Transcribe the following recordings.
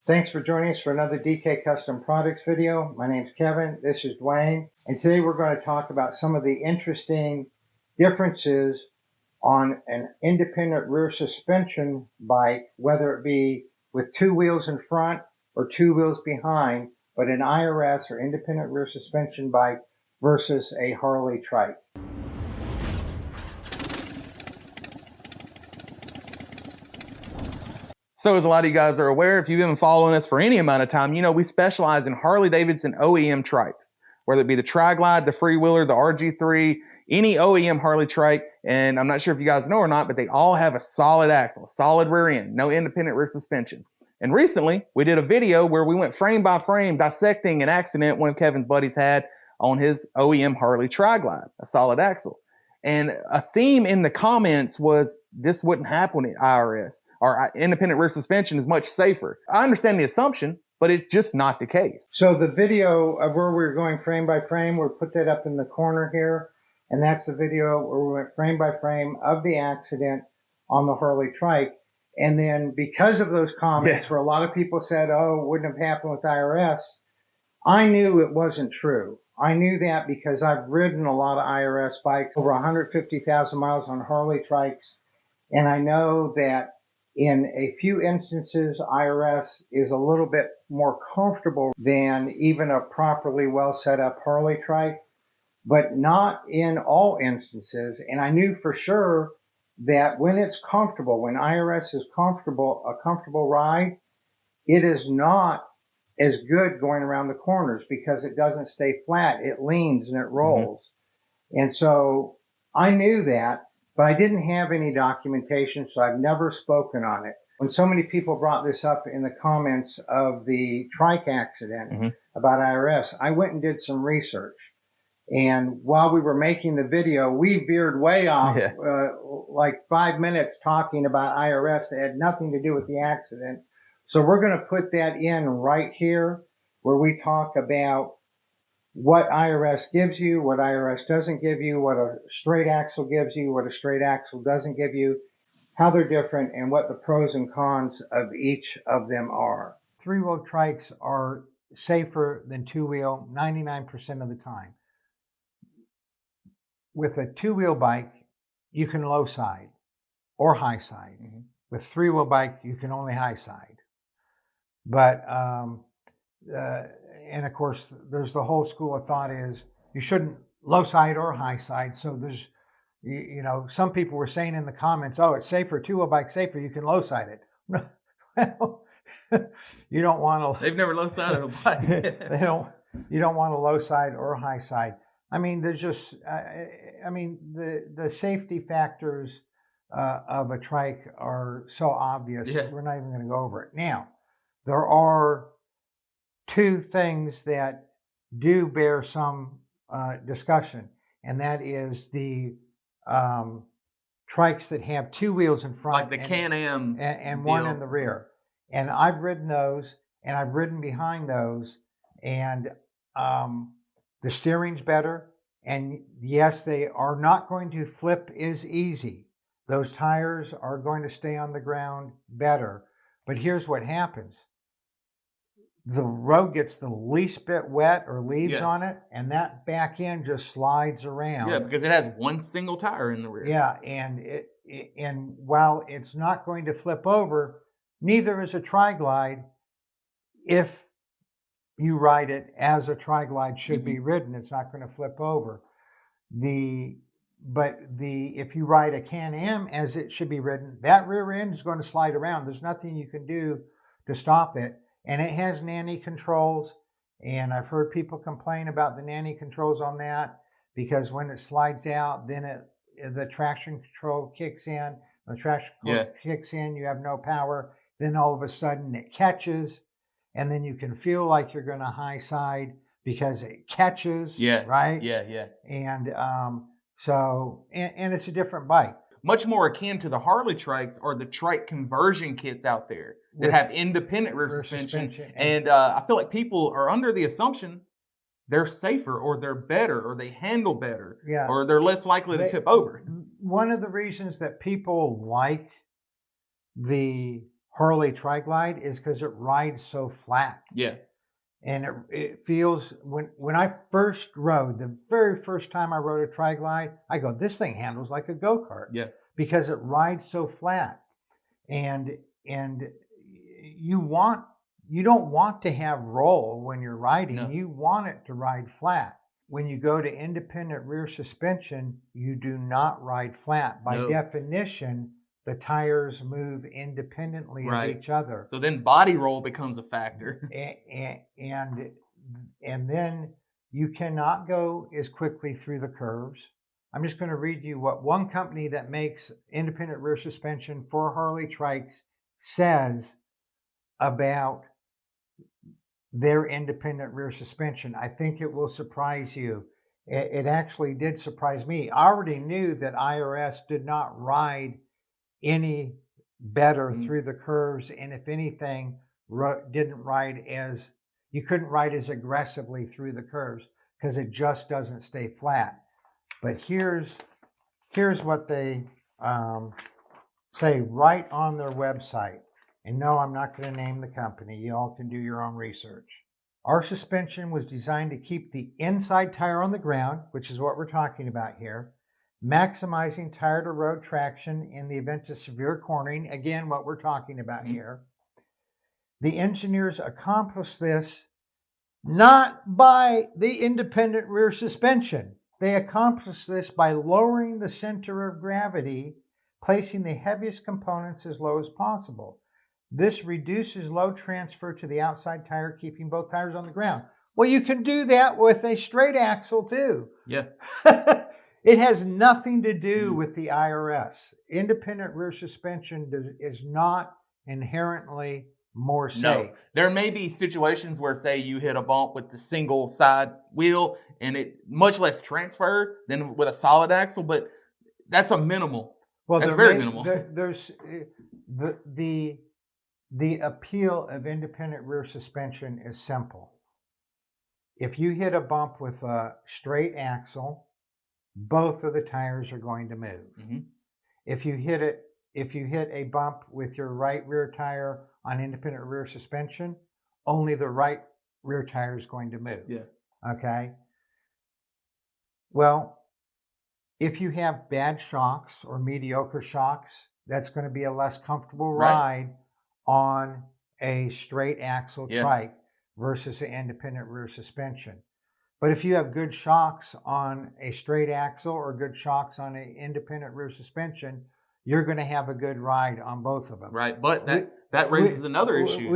Thanks for joining us for another DK Custom Products video. My name's Kevin, this is Dwayne, and today we're going to talk about some of the interesting differences on an independent rear suspension bike, whether it be with two wheels in front or two wheels behind, but an IRS or independent rear suspension bike versus a Harley Trike. So as a lot of you guys are aware, if you've been following us for any amount of time, you know we specialize in Harley-Davidson OEM trikes, whether it be the Tri-Glide, the Freewheeler, the RG3, any OEM Harley trike. And I'm not sure if you guys know or not, but they all have a solid axle, solid rear end, no independent rear suspension. And recently, we did a video where we went frame by frame dissecting an accident one of Kevin's buddies had on his OEM Harley Tri-Glide, a solid axle. And a theme in the comments was this wouldn't happen at IRS, or independent rear suspension is much safer. I understand the assumption, but it's just not the case. So the video of where we're going frame by frame, we'll put that up in the corner here. And that's the video where we went frame by frame of the accident on the Harley Trike. And then because of those comments where a lot of people said, oh, it wouldn't have happened with IRS, I knew it wasn't true. I knew that because I've ridden a lot of IRS bikes, over 150,000 miles on Harley Trikes. And I know that in a few instances, IRS is a little bit more comfortable than even a properly well set up Harley Trike, but not in all instances. And I knew for sure that when it's comfortable, when IRS is comfortable, a comfortable ride, it is not as good going around the corners because it doesn't stay flat. It leans and it rolls. And so I knew that, but I didn't have any documentation, so I've never spoken on it. When so many people brought this up in the comments of the Trike accident about IRS, I went and did some research. And while we were making the video, we veered way off, like 5 minutes talking about IRS that had nothing to do with the accident. So we're going to put that in right here where we talk about what IRS gives you, what IRS doesn't give you, what a straight axle gives you, what a straight axle doesn't give you, how they're different, and what the pros and cons of each of them are. Three-wheel trikes are safer than two-wheel 99% of the time. With a two-wheel bike, you can low side or high side. With three-wheel bike, you can only high side. But, and of course, there's the whole school of thought is you shouldn't low side or high side. So there's, you know, some people were saying in the comments, oh, it's safer, two-wheel bike safer, you can low side it. Well, you don't want to. They've never low sided a bike. You don't want to low side or high side. I mean, there's just, I mean, the safety factors of a trike are so obvious. We're not even going to go over it. Now, there are two things that do bear some discussion, and that is the trikes that have two wheels in front, like the Can-Am and one in the rear. And I've ridden those, and I've ridden behind those, and the steering's better. And yes, they are not going to flip as easy. Those tires are going to stay on the ground better. But here's what happens. The road gets the least bit wet or leaves on it, and that back end just slides around. Yeah, because it has one single tire in the rear. Yeah, and while it's not going to flip over, neither is a Tri-Glide if you ride it as a Tri-Glide should be ridden. It's not going to flip over. If you ride a Can-Am as it should be ridden, that rear end is going to slide around. There's nothing you can do to stop it. And it has nanny controls, and I've heard people complain about the nanny controls on that because when it slides out, then the traction control kicks in. When the traction control kicks in, you have no power. Then all of a sudden it catches, and then you can feel like you're going to high side because it catches, right? Yeah. And so it's a different bike. Much more akin to the Harley Trikes are the Trike conversion kits out there that have independent rear suspension. And I feel like people are under the assumption they're safer or they're better or they handle better or they're less likely to tip over. One of the reasons that people like the Harley Tri-Glide is because it rides so flat. Yeah. And it feels, when I first rode, the very first time I rode a Tri-Glide, I go, this thing handles like a go-kart. Yeah. Because it rides so flat. And you don't want to have roll when you're riding. No. You want it to ride flat. When you go to independent rear suspension, you do not ride flat. By definition, the tires move independently of each other. So then body roll becomes a factor. And then you cannot go as quickly through the curves. I'm just going to read you what one company that makes independent rear suspension for Harley Trikes says about their independent rear suspension. I think it will surprise you. It actually did surprise me. I already knew that IRS did not ride any better through the curves, and if anything, you couldn't ride as aggressively through the curves because it just doesn't stay flat. But here's what they say right on their website. And no, I'm not going to name the company. You all can do your own research. Our suspension was designed to keep the inside tire on the ground, which is what we're talking about here, maximizing tire to road traction in the event of severe cornering. Again, what we're talking about here. The engineers accomplished this not by the independent rear suspension. They accomplished this by lowering the center of gravity, placing the heaviest components as low as possible. This reduces load transfer to the outside tire, keeping both tires on the ground. Well, you can do that with a straight axle too. Yeah. It has nothing to do with the IRS. Independent rear suspension is not inherently more safe. No. There may be situations where, say, you hit a bump with the single side wheel and it much less transfer than with a solid axle, but that's a minimal. Well, that's very minimal. There's the appeal of independent rear suspension is simple. If you hit a bump with a straight axle, both of the tires are going to move. Mm-hmm. If you hit a bump with your right rear tire on independent rear suspension, only the right rear tire is going to move. Yeah. Okay. Well, if you have bad shocks or mediocre shocks, that's going to be a less comfortable ride on a straight axle trike versus an independent rear suspension. But if you have good shocks on a straight axle or good shocks on an independent rear suspension, you're going to have a good ride on both of them. Right, but that raises another issue.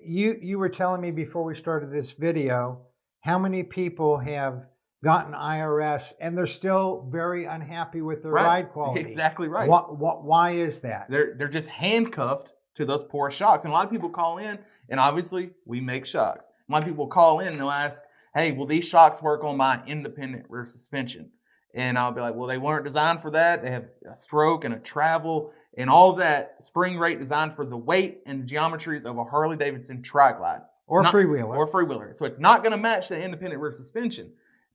You were telling me before we started this video how many people have gotten IRS and they're still very unhappy with their ride quality. Exactly right. Why is that? They're just handcuffed to those poor shocks. And a lot of people call in, and obviously we make shocks. A lot of people call in and they'll ask, hey, will these shocks work on my independent rear suspension? And I'll be like, well, they weren't designed for that. They have a stroke and a travel and all of that spring rate designed for the weight and geometries of a Harley-Davidson Tri-Glide. Or freewheeler. So it's not going to match the independent rear suspension.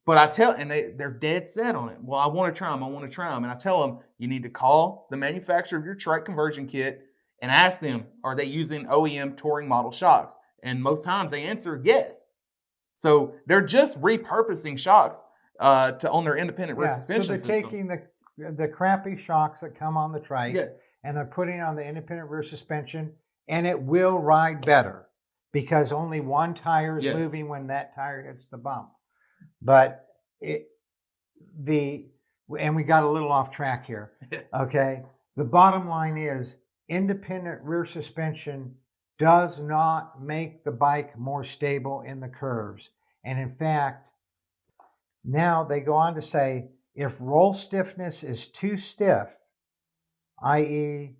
But they're dead set on it. Well, I want to try them. And I tell them, you need to call the manufacturer of your trike conversion kit and ask them, are they using OEM touring model shocks? And most times they answer yes. So they're just repurposing shocks on their independent rear suspension system. So they're taking the crappy shocks that come on the trike and they're putting on the independent rear suspension, and it will ride better because only one tire is moving when that tire hits the bump. But and we got a little off track here. Okay. The bottom line is independent rear suspension does not make the bike more stable in the curves. And in fact, now they go on to say, if roll stiffness is too stiff, i.e.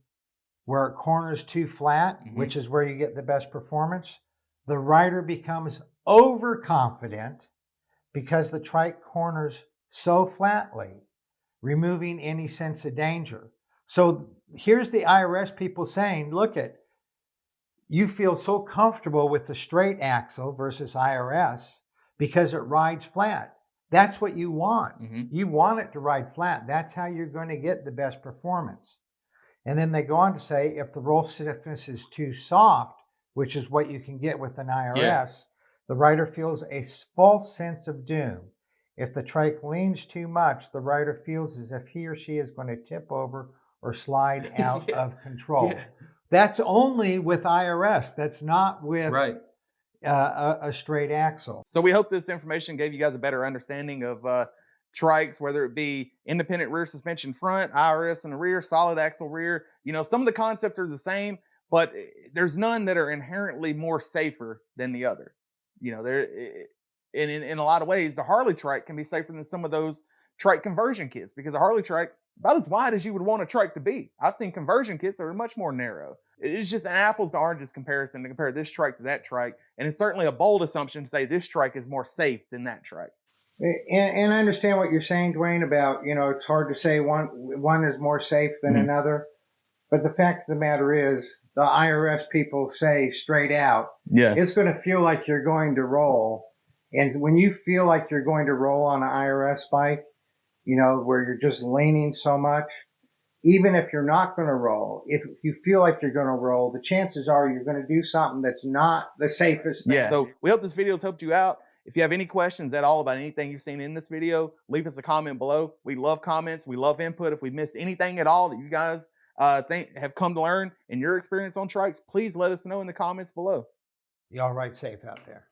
where it corners too flat, which is where you get the best performance, the rider becomes overconfident because the trike corners so flatly, removing any sense of danger. So here's the IRS people saying, look you feel so comfortable with the straight axle versus IRS because it rides flat. That's what you want. You want it to ride flat. That's how you're going to get the best performance. And then they go on to say if the roll stiffness is too soft, which is what you can get with an IRS, the rider feels a false sense of doom. If the trike leans too much, the rider feels as if he or she is going to tip over or slide out of control. That's only with IRS. That's not with a straight axle. So we hope this information gave you guys a better understanding of trikes, whether it be independent rear suspension front, IRS in the rear, solid axle rear. Some of the concepts are the same, but there's none that are inherently more safer than the other. In a lot of ways, the Harley trike can be safer than some of those trike conversion kits, because a Harley trike about as wide as you would want a trike to be. I've seen conversion kits that are much more narrow. It's just an apples to oranges comparison to compare this trike to that trike, and it's certainly a bold assumption to say this trike is more safe than that trike. And I understand what you're saying, Dwayne, about it's hard to say one is more safe than another, but the fact of the matter is the IRS people say straight out, it's going to feel like you're going to roll. And when you feel like you're going to roll on an IRS bike, where you're just leaning so much, even if you're not going to roll, if you feel like you're going to roll, the chances are you're going to do something that's not the safest thing. So we hope this video has helped you out. If you have any questions at all about anything you've seen in this video, leave us a comment below. We love comments. We love input. If we missed anything at all that you guys have come to learn in your experience on trikes, please let us know in the comments below. Y'all ride safe out there.